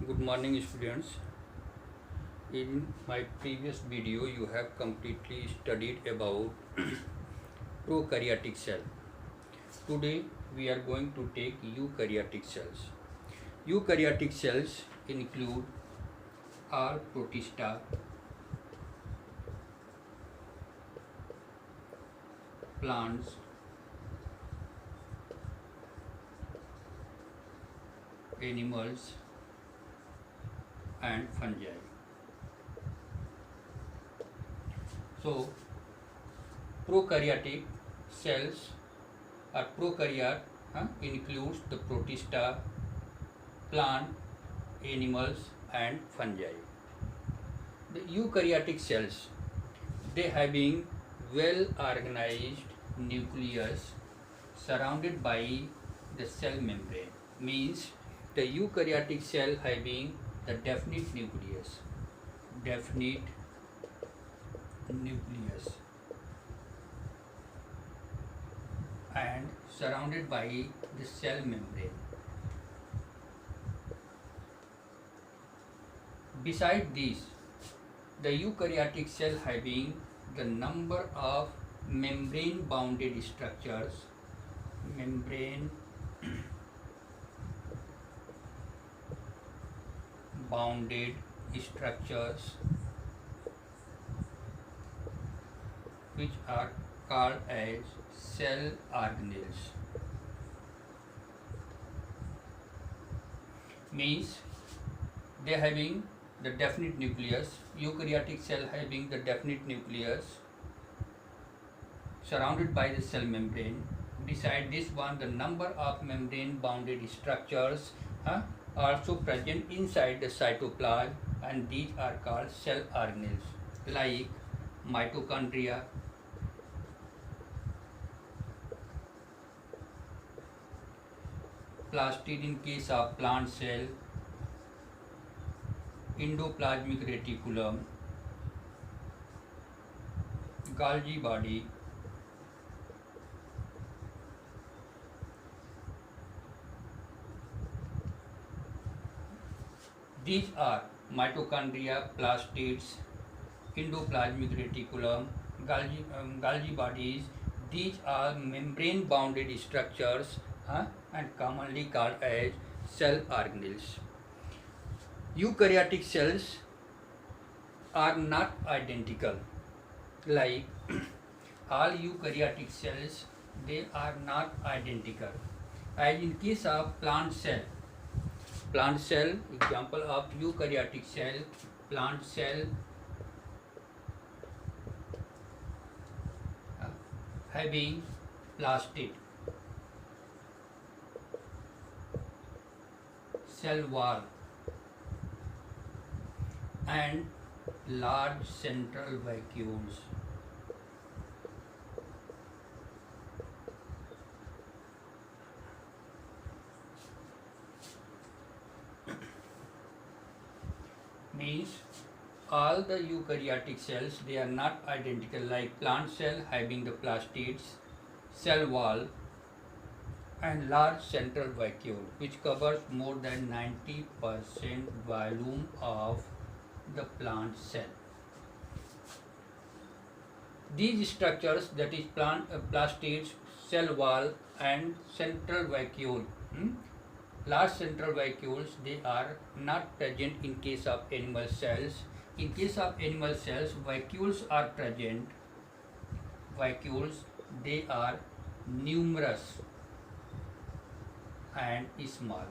Good morning, students. In my previous video, you have completely studied about prokaryotic cell. Today, we are going to take eukaryotic cells. Eukaryotic cells include all protista, plants, animals, and fungi. So, prokaryotic cells or prokaryote includes the protista, plant, animals, and fungi. The eukaryotic cells, they having well organized nucleus surrounded by the cell membrane, means the eukaryotic cell having the definite nucleus and surrounded by the cell membrane. Beside this, the eukaryotic cell having the number of membrane bounded structures, membrane bounded structures, which are called as cell organelles. Means they having the definite nucleus, eukaryotic cell having the definite nucleus surrounded by the cell membrane. Beside this one, the number of membrane bounded structures are also present inside the cytoplasm, and these are called cell organelles, like mitochondria, plastid in case of plant cell, endoplasmic reticulum, Golgi body, these are mitochondria, plastids, endoplasmic reticulum, Golgi bodies. These are membrane bounded structures and commonly called as cell organelles. Eukaryotic cells are not identical. Like all eukaryotic cells, they are not identical. As in case of plant cell, example of eukaryotic cell, plant cell having plastid, cell wall, and large central vacuoles. Means all the eukaryotic cells, they are not identical, like plant cell having the plastids, cell wall, and large central vacuole, which covers more than 90% volume of the plant cell. These structures, that is plastids, cell wall, and central vacuole, large central vacuoles, they are not present in case of animal cells. In case of animal cells, vacuoles are present. Vacuoles, they are numerous and small.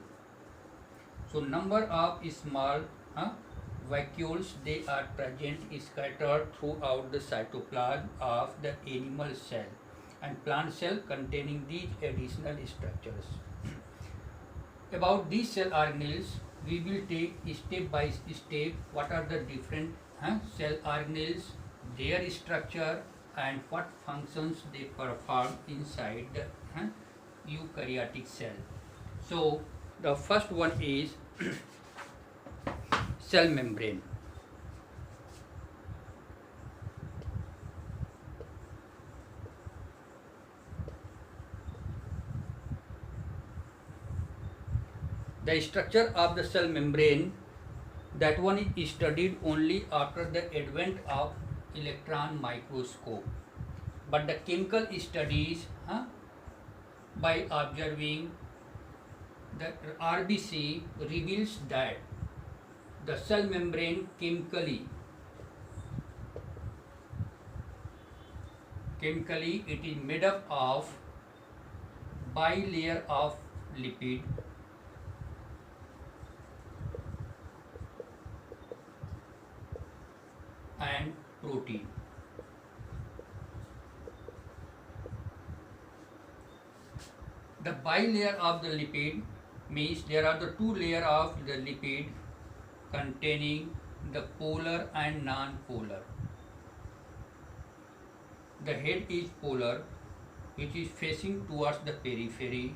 So number of small vacuoles, they are present scattered throughout the cytoplasm of the animal cell and plant cell containing these additional structures. About these cell organelles, we will take step by step what are the different cell organelles, their structure, and what functions they perform inside the eukaryotic cell. So the first one is cell membrane. The structure of the cell membrane That one is studied only after the advent of electron microscope. But the chemical studies, by observing the RBC, reveals that the cell membrane chemically it is made up of bilayer of lipid and protein. The bilayer of the lipid means there are the two layers of the lipid containing the polar and non-polar. The head is polar, which is facing towards the periphery.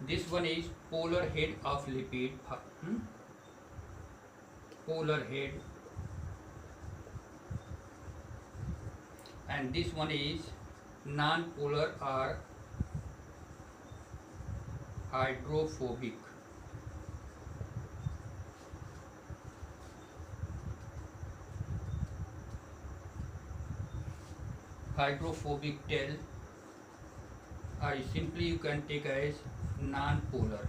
This one is polar head of lipid, polar head, and this one is non-polar or hydrophobic. Hydrophobic tail, or simply you can take as non-polar.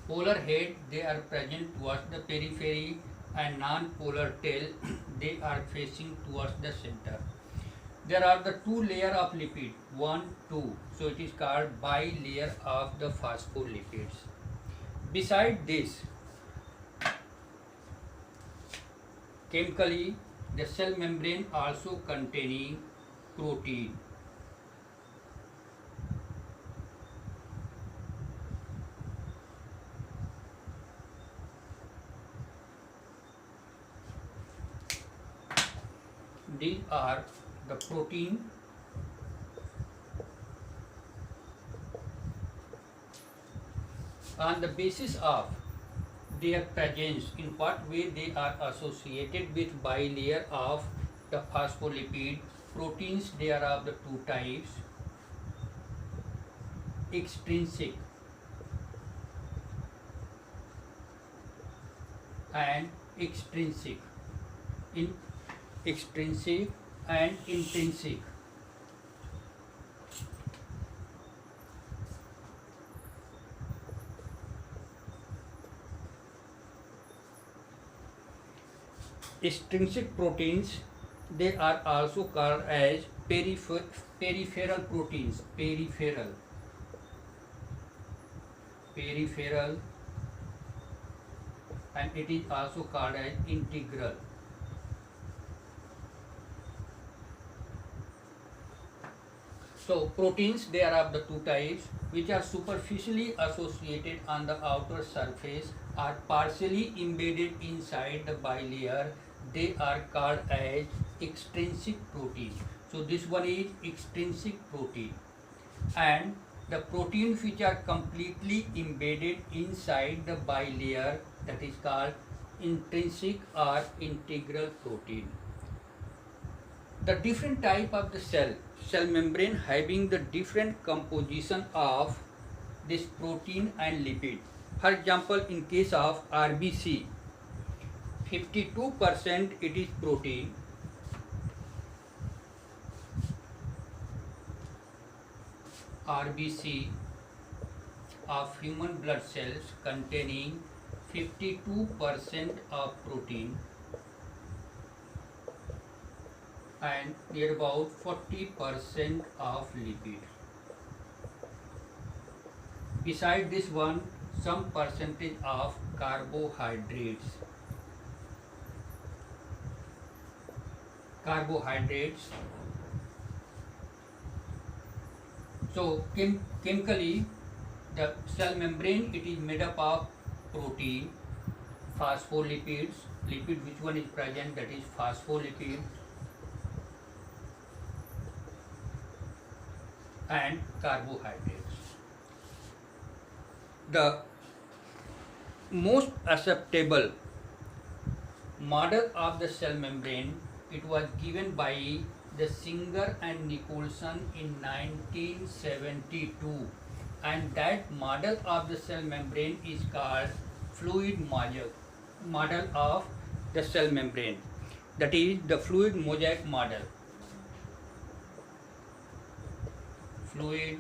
Polar head, they are present towards the periphery, and non-polar tail, they are facing towards the center. There are the two layers of lipid, 1, 2, so it is called bilayer of the phospholipids. Beside this, chemically, the cell membrane also containing protein. These are the protein on the basis of their presence, in what way they are associated with bilayer of the phospholipid. Proteins, they are of the two types, extrinsic and extrinsic. Extrinsic and intrinsic. Extrinsic proteins, they are also called as peripheral proteins. Peripheral, and it is also called as integral. So proteins, they are of the two types, which are superficially associated on the outer surface or partially embedded inside the bilayer. They are called as extrinsic protein. So this one is extrinsic protein, and the proteins which are completely embedded inside the bilayer, that is called intrinsic or integral protein. The different type of the cell membrane having the different composition of this protein and lipid. For example, in case of RBC, 52% it is protein, RBC of human blood cells containing 52% of protein and near about 40% of lipid. Beside this one, some percentage of carbohydrates. So chemically, the cell membrane, it is made up of protein, phospholipids, lipid which one is present, that is phospholipid, and carbohydrates. The most acceptable model of the cell membrane, it was given by the Singer and Nicholson in 1972, and that model of the cell membrane is called fluid model of the cell membrane, that is the fluid mosaic model. Fluid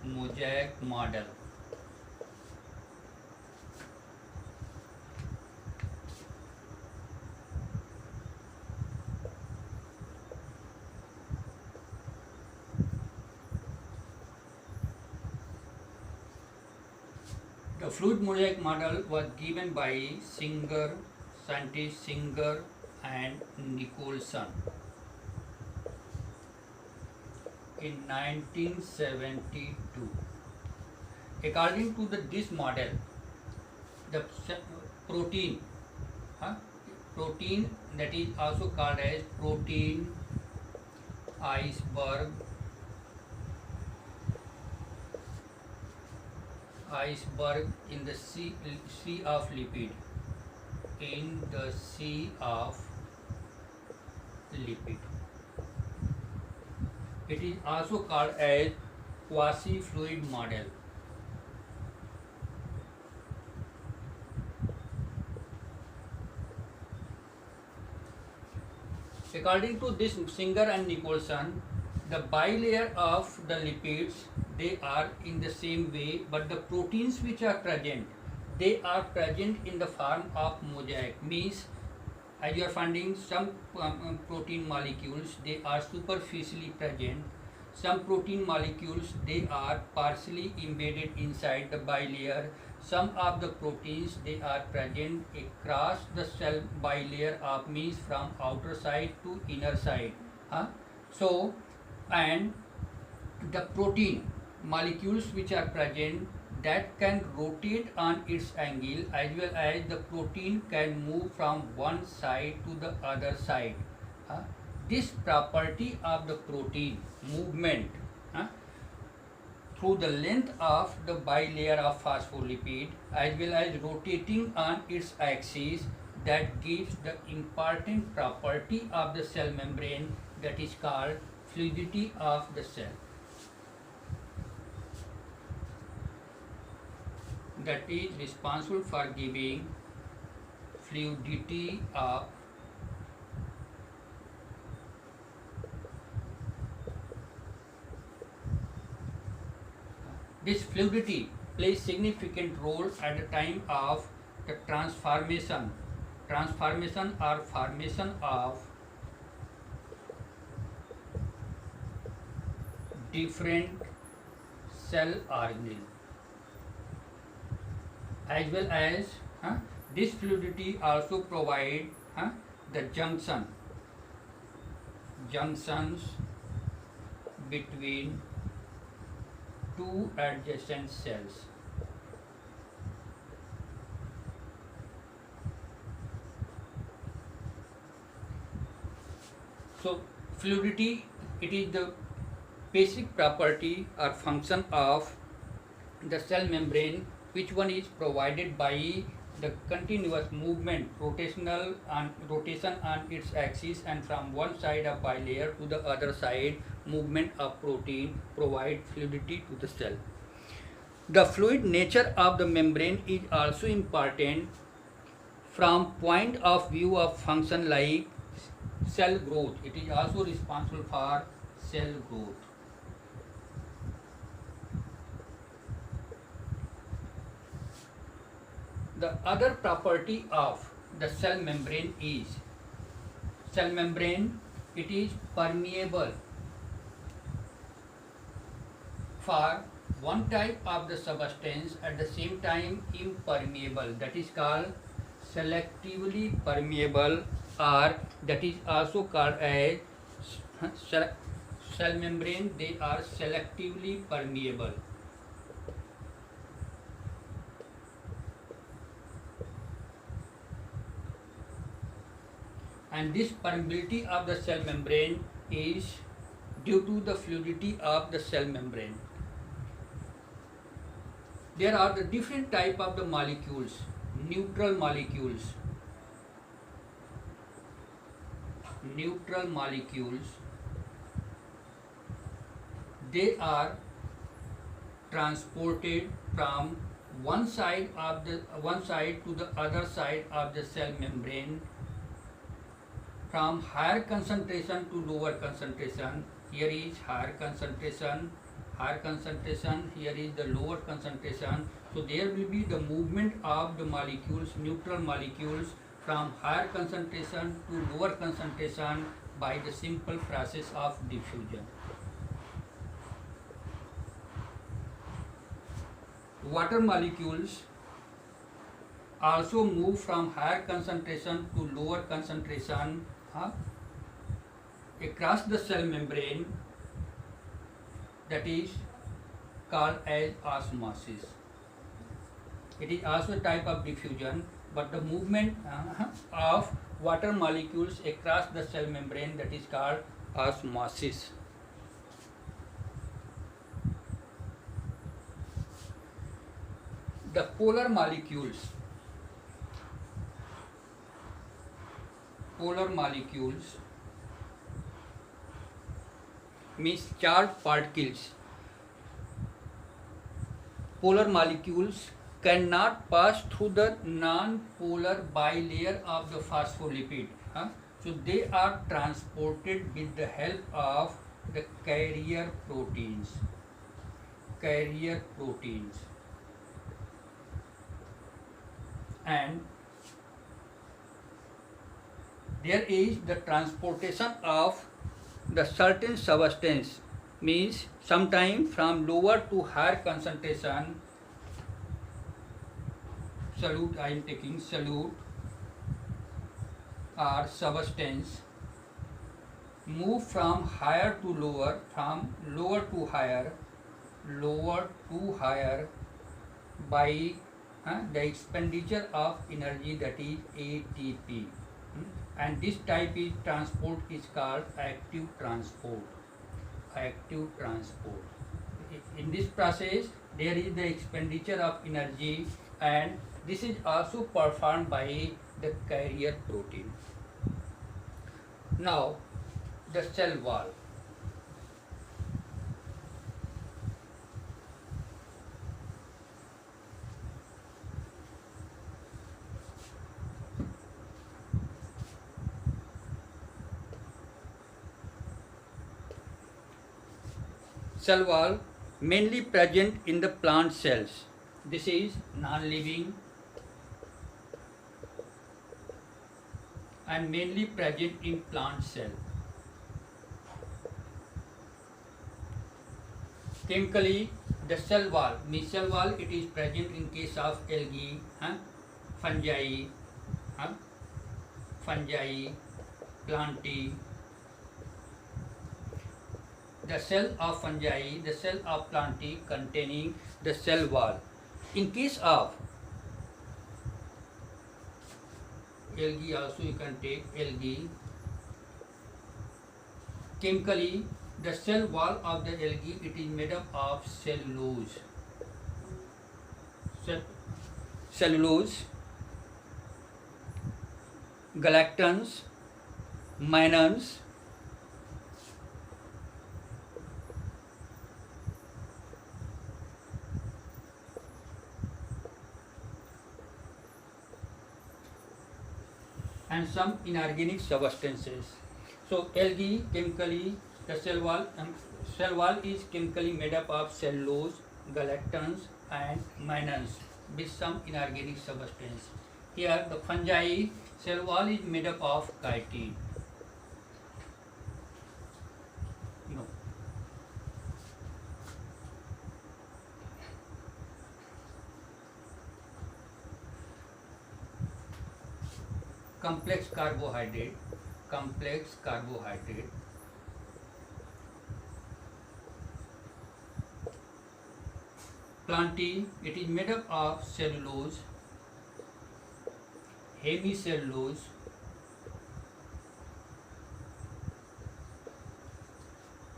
mosaic model. The fluid mosaic model was given by scientist Singer and Nicholson in 1972. According to this model, the protein, protein that is also called as protein iceberg, in the sea of lipid, in the sea of lipid. It is also called as quasi-fluid model. According to this Singer and Nicholson, the bilayer of the lipids, they are in the same way, but the proteins which are present, they are present in the form of mosaic. Means, as you are finding some protein molecules, they are superficially present. Some protein molecules, they are partially embedded inside the bilayer. Some of the proteins, they are present across the cell bilayer, of means from outer side to inner side. So, and the protein molecules which are present, that can rotate on its angle, as well as the protein can move from one side to the other side. This property of the protein movement through the length of the bilayer of phospholipid, as well as rotating on its axis, that gives the important property of the cell membrane, that is called fluidity of the cell. That is responsible for giving fluidity of this fluidity plays significant role at the time of the transformation or formation of different cell organelles, as well as this fluidity also provide the junctions between two adjacent cells. So fluidity, it is the basic property or function of the cell membrane, which one is provided by the continuous movement, rotation on its axis, and from one side of bilayer to the other side, movement of protein provide fluidity to the cell. The fluid nature of the membrane is also important from point of view of function like cell growth. It is also responsible for cell growth. The other property of the cell membrane is, it is permeable for one type of the substance, at the same time impermeable, that is called selectively permeable, or that is also called as cell membrane, they are selectively permeable. And this permeability of the cell membrane is due to the fluidity of the cell membrane. there are the different type of the molecules. Neutral molecules. Neutral molecules, they are transported from one side to the other side of the cell membrane, from higher concentration to lower concentration. Here is higher concentration, here is the lower concentration. So there will be the movement of the molecules, neutral molecules, from higher concentration to lower concentration by the simple process of diffusion. Water molecules also move from higher concentration to lower concentration across the cell membrane, that is called as osmosis. It is also a type of diffusion, but the movement of water molecules across the cell membrane, that is called osmosis. The polar molecules means charged particles. Polar molecules cannot pass through the non-polar bilayer of the phospholipid. So they are transported with the help of the carrier proteins. And there is the transportation of the certain substance, means sometime from lower to higher concentration. Solute, I am taking solute or substance, move from higher to lower, from lower to higher by the expenditure of energy, that is ATP. And this type of transport is called active transport. In this process there is the expenditure of energy, and this is also performed by the carrier protein. Now the cell wall. Cell wall mainly present in the plant cells. This is non-living and mainly present in plant cell. Chemically, the cell wall, it is present in case of algae, fungi, plantae. The cell of fungi, the cell of plantae containing the cell wall. In case of algae, also you can take algae. Chemically, the cell wall of the algae, it is made up of cellulose. Cellulose, galactans, mannans, and some inorganic substances. So algae, chemically, the cell wall is chemically made up of cellulose, galactans and mannans with some inorganic substance. Here the fungi, cell wall is made up of chitin. No. Complex carbohydrate. Plantae, it is made up of cellulose, hemicellulose,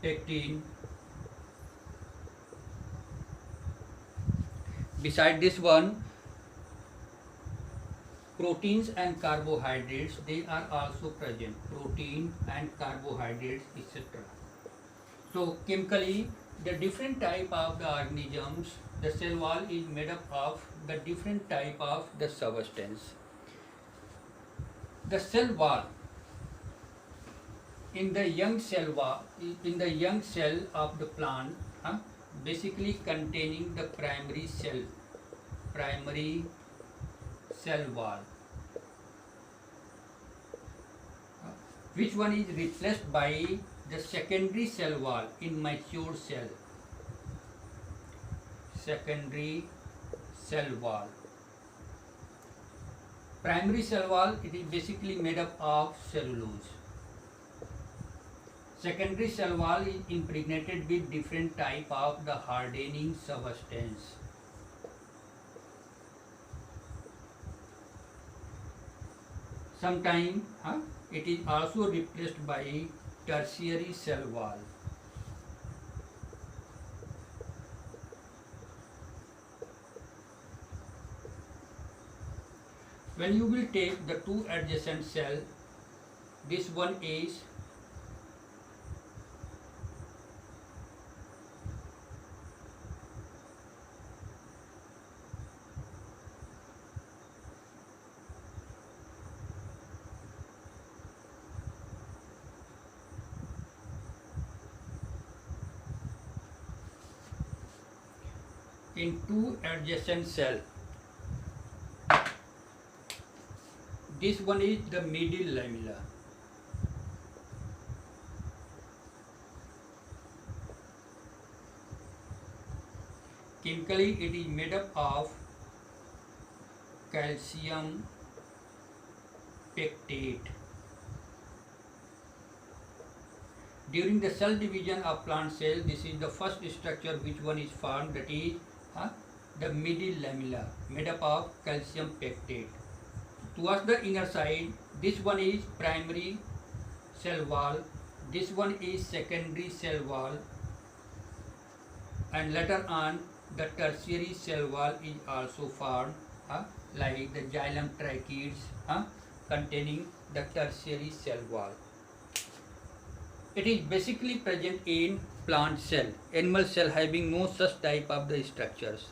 pectin. Beside this one, proteins and carbohydrates, they are also present. Protein and carbohydrates, etc. So chemically, the different type of the organisms, the cell wall is made up of the different type of the substance. The cell wall in the young cell of the plant, basically containing the primary cell wall, which one is replaced by the secondary cell wall in mature cell. Secondary cell wall. Primary cell wall, it is basically made up of cellulose. Secondary cell wall is impregnated with different type of the hardening substance. Sometimes it is also replaced by tertiary cell wall. When you will take the two adjacent cell, this one is in two adjacent cell. This one is the middle lamella. Chemically, it is made up of calcium pectate. During the cell division of plant cell, this is the first structure which one is formed, that is the middle lamella, made up of calcium pectate. Towards the inner side, this one is primary cell wall, this one is secondary cell wall, and later on the tertiary cell wall is also formed, like the xylem tracheids containing the tertiary cell wall. It is basically present in plant cell. Animal cell having no such type of the structures.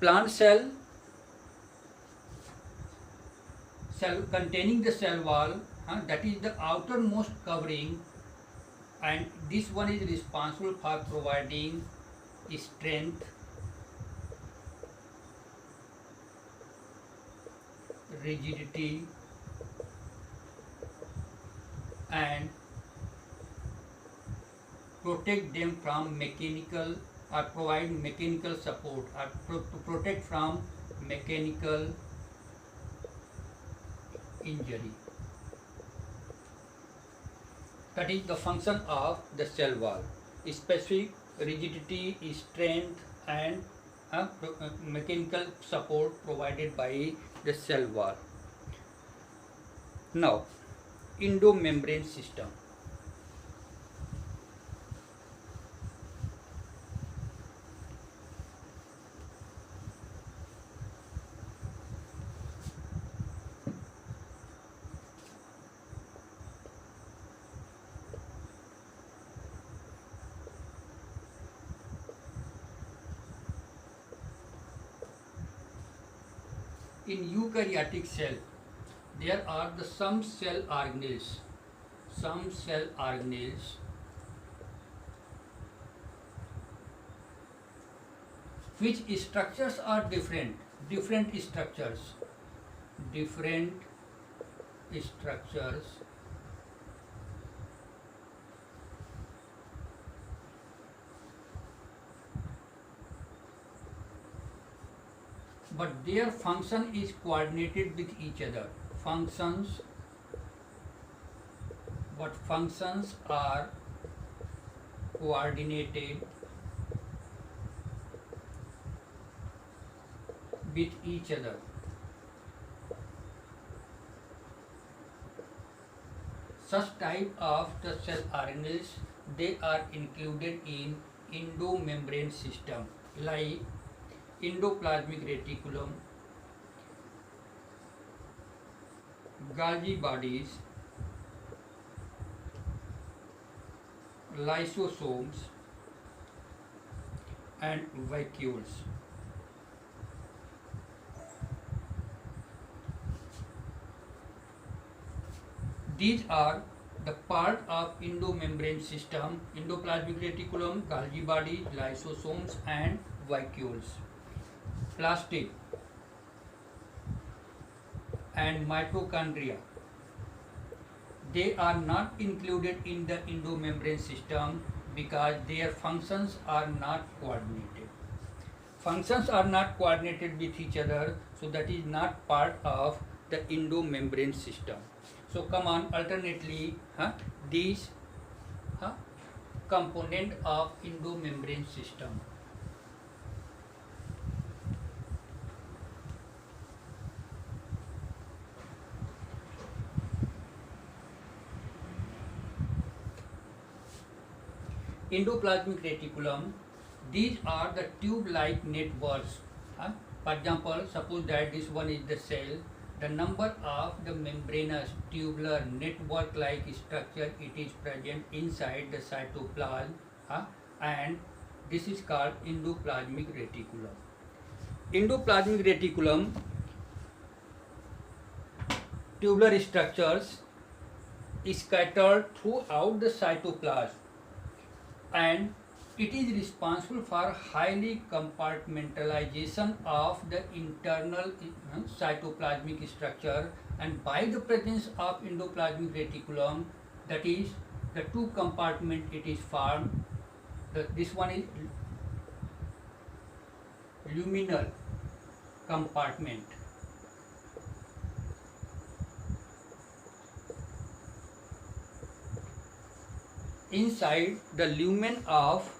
Plant cell containing the cell wall, that is the outermost covering, and this one is responsible for providing strength, rigidity, and protect them from mechanical, or provide mechanical support, or to protect from mechanical injury. That is the function of the cell wall. Specific rigidity, strength, and mechanical support provided by the cell wall. Now, endomembrane system. In eukaryotic cell, there are some cell organelles, which structures are different structures, but their function is coordinated with each other. Functions are coordinated with each other. Such type of the cell organelles, they are included in endomembrane system. Like endoplasmic reticulum, Golgi bodies, lysosomes and vacuoles. These are the part of endomembrane system: endoplasmic reticulum, Golgi bodies, lysosomes and vacuoles. Plastid and mitochondria, they are not included in the endomembrane system because their functions are not coordinated. Functions are not coordinated with each other, so that is not part of the endomembrane system. So come on, alternately, these component of endomembrane system. Endoplasmic reticulum, these are the tube-like networks. For example, suppose that this one is the cell. The number of the membranous tubular network-like structure, it is present inside the cytoplasm, and this is called endoplasmic reticulum. Endoplasmic reticulum tubular structures is scattered throughout the cytoplasm, and it is responsible for highly compartmentalization of the internal cytoplasmic structure, and by the presence of endoplasmic reticulum, that is the two compartment it is formed. This one is luminal compartment. Inside the lumen of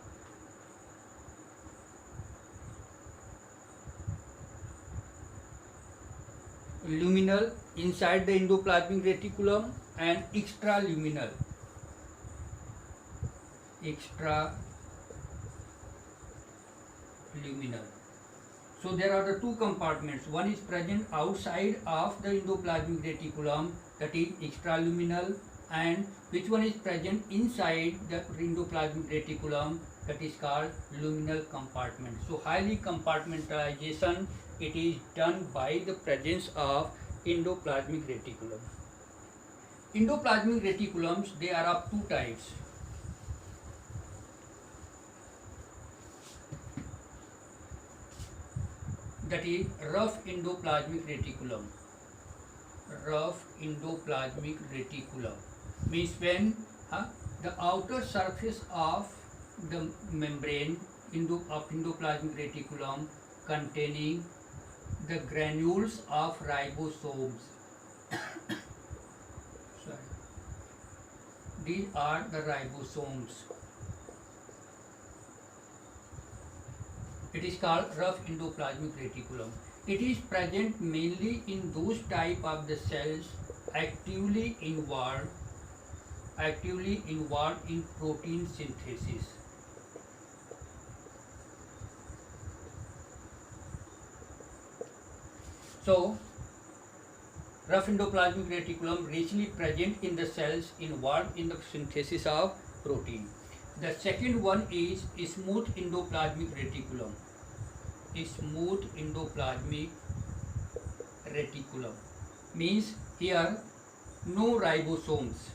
luminal, inside the endoplasmic reticulum, and extraluminal. So there are the two compartments. One is present outside of the endoplasmic reticulum, that is extraluminal, and which one is present inside the endoplasmic reticulum, that is called luminal compartment. So highly compartmentalization, it is done by the presence of endoplasmic reticulum. Endoplasmic reticulums, they are of two types. That is rough endoplasmic reticulum. Rough endoplasmic reticulum means when the outer surface of the membrane of endoplasmic reticulum containing the granules of ribosomes. These are the ribosomes. It is called rough endoplasmic reticulum. It is present mainly in those type of the cells actively involved in protein synthesis. So, rough endoplasmic reticulum richly present in the cells involved in the synthesis of protein. The second one is smooth endoplasmic reticulum. Smooth endoplasmic reticulum means here no ribosomes,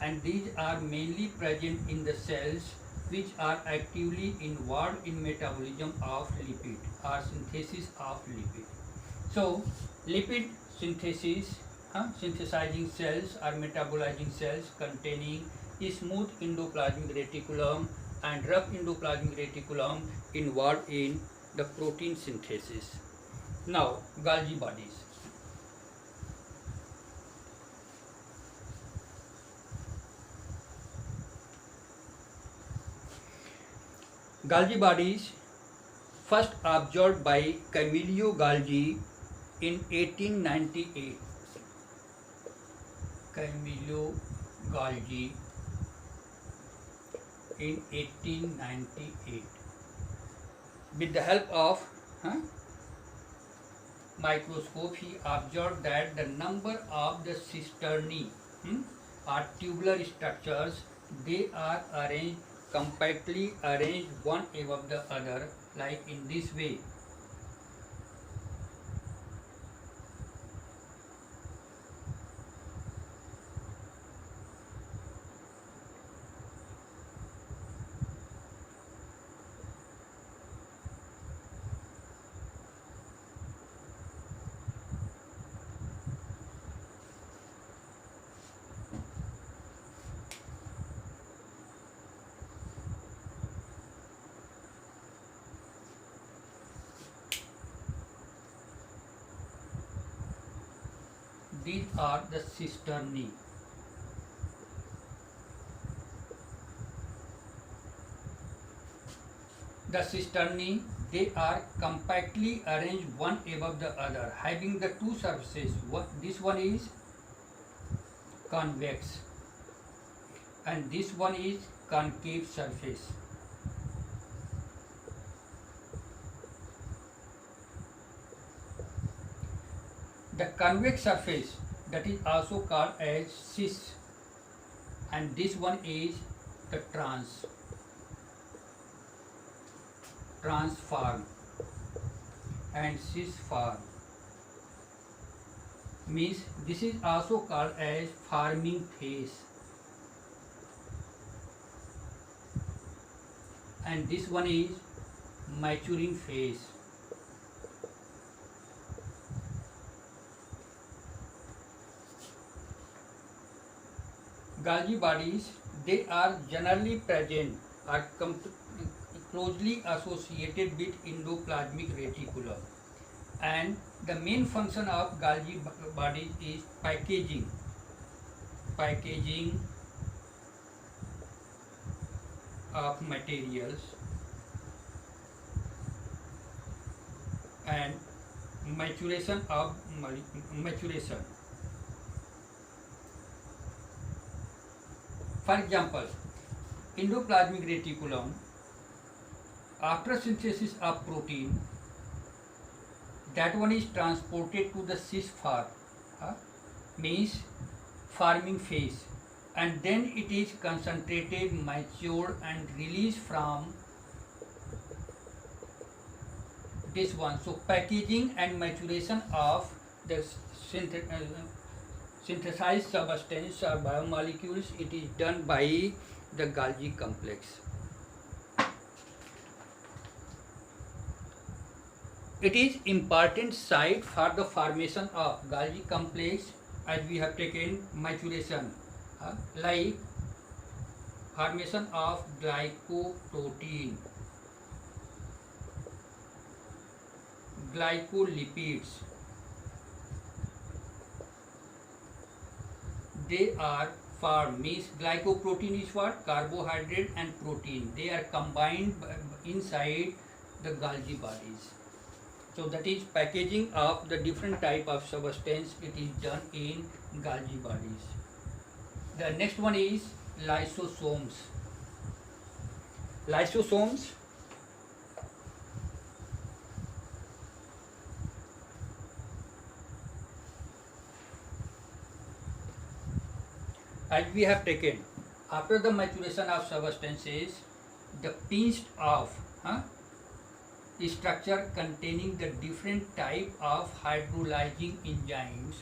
and these are mainly present in the cells which are actively involved in metabolism of lipid or synthesis of lipid. So lipid synthesis, synthesizing cells or metabolizing cells containing smooth endoplasmic reticulum and rough endoplasmic reticulum involved in the protein synthesis. Now, Golgi bodies. Golgi bodies first observed by Camillo Golgi in 1898. Camillo Golgi in 1898 with the help of huh, microscope, he observed that the number of the cisternae are tubular structures. They are arranged compactly arranged one above the other, like in this way. These are the cisternae. The cisternae, they are compactly arranged one above the other, having the two surfaces. This one is convex and this one is concave surface. The convex surface, that is also called as cis, and this one is the transform and cis form, means this is also called as forming phase, and this one is maturing phase. Golgi bodies, they are generally present or closely associated with endoplasmic reticulum, and the main function of Golgi bodies is packaging of materials and maturation. For example, endoplasmic reticulum, after synthesis of protein, that one is transported to the cis form, means forming phase, and then it is concentrated, matured and released from this one. So packaging and maturation of the synthesized substance or biomolecules, it is done by the Golgi complex. It is important site for the formation of Golgi complex, as we have taken maturation, like formation of glycoprotein, glycolipids. They are formed, means glycoprotein is what? Carbohydrate and protein. They are combined inside the Golgi bodies. So that is packaging of the different type of substance. It is done in Golgi bodies. The next one is lysosomes. Lysosomes, as we have taken, after the maturation of substances, the pinched off structure containing the different type of hydrolyzing enzymes,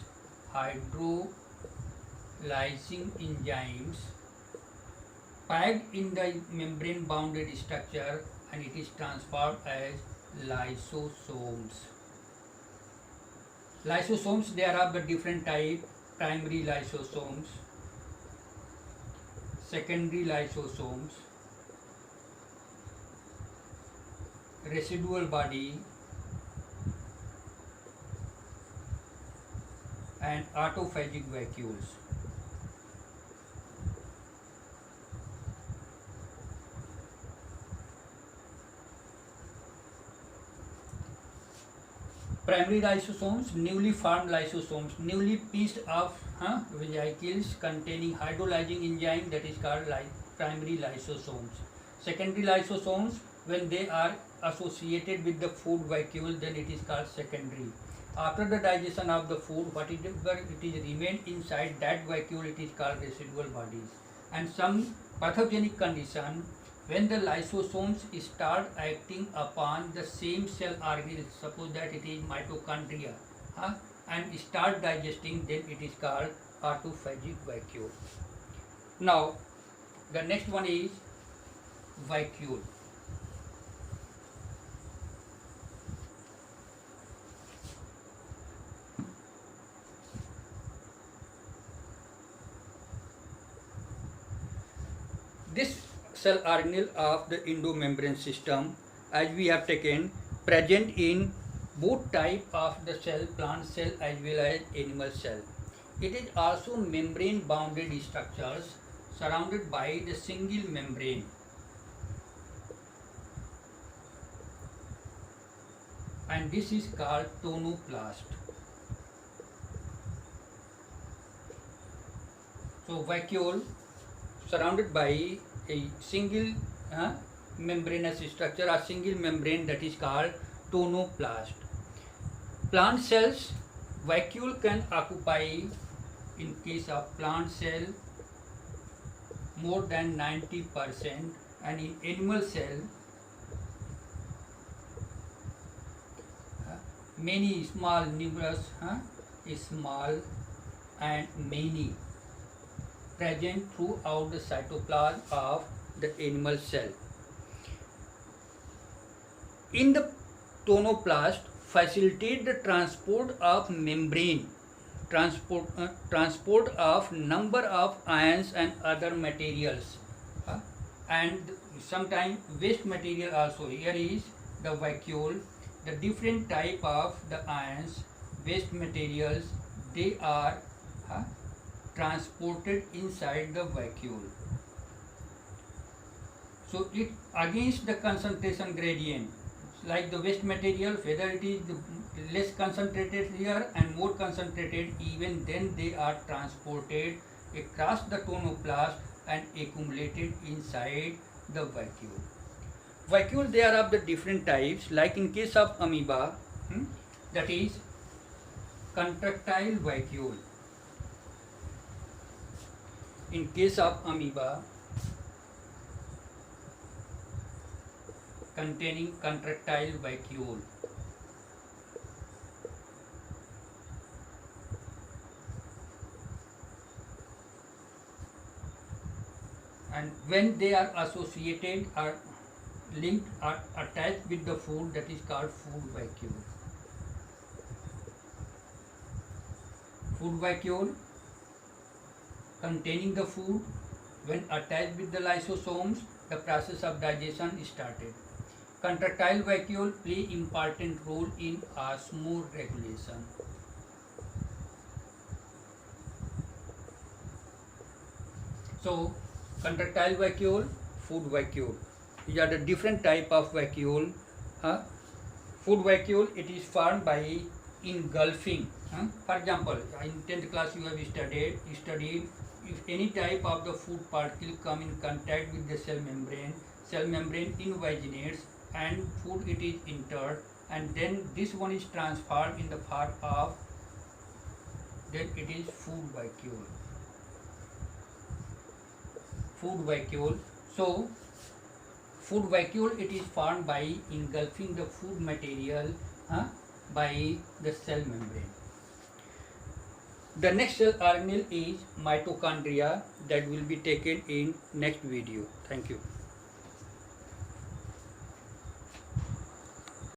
packed in the membrane bounded structure, and it is transformed as lysosomes. Lysosomes, there are the different type: primary lysosomes, secondary lysosomes, residual body, and autophagic vacuoles. Primary lysosomes, newly formed lysosomes, newly pieced off vesicles containing hydrolyzing enzyme, that is called primary lysosomes. Secondary lysosomes, when they are associated with the food vacuole, then it is called secondary. After the digestion of the food, whatever it is remained inside that vacuole, it is called residual bodies. And some pathogenic condition, when the lysosomes start acting upon the same cell organelle, suppose that it is mitochondria, and start digesting, then it is called autophagic vacuole. Now, the next one is vacuole. This cell organelle of the endomembrane system, as we have taken, present in both type of the cell, plant cell as well as animal cell. It is also membrane bounded structures surrounded by the single membrane. And this is called tonoplast. So vacuole surrounded by a single membranous structure or single membrane, that is called tonoplast. Plant cells, vacuole can occupy, in case of plant cell, more than 90%, and in animal cell many small, numerous, small and many present throughout the cytoplasm of the animal cell. In the tonoplast, facilitate the transport of membrane, transport of number of ions and other materials, and sometimes waste material also. Here is the vacuole, the different type of the ions, waste materials, they are transported inside the vacuole. So it against the concentration gradient, like the waste material, whether it is less concentrated here and more concentrated, even then they are transported across the tonoplast and accumulated inside the vacuole. Vacuole, they are of the different types, like in case of amoeba, that is contractile vacuole. In case of amoeba, containing contractile vacuole. And when they are associated or linked or attached with the food, that is called food vacuole. Food vacuole containing the food, when attached with the lysosomes, the process of digestion is started. Contractile vacuole play important role in osmoregulation. So, contractile vacuole, food vacuole. These are the different type of vacuole. Food vacuole, it is formed by engulfing. For example, in 10th class you have studied if any type of the food particle come in contact with the cell membrane invaginates and food it is entered, and then this one is transferred in the form of, then it is food vacuole. Food vacuole. So food vacuole, it is formed by engulfing the food material by the cell membrane. The next cell organelle is mitochondria, that will be taken in next video. Thank you.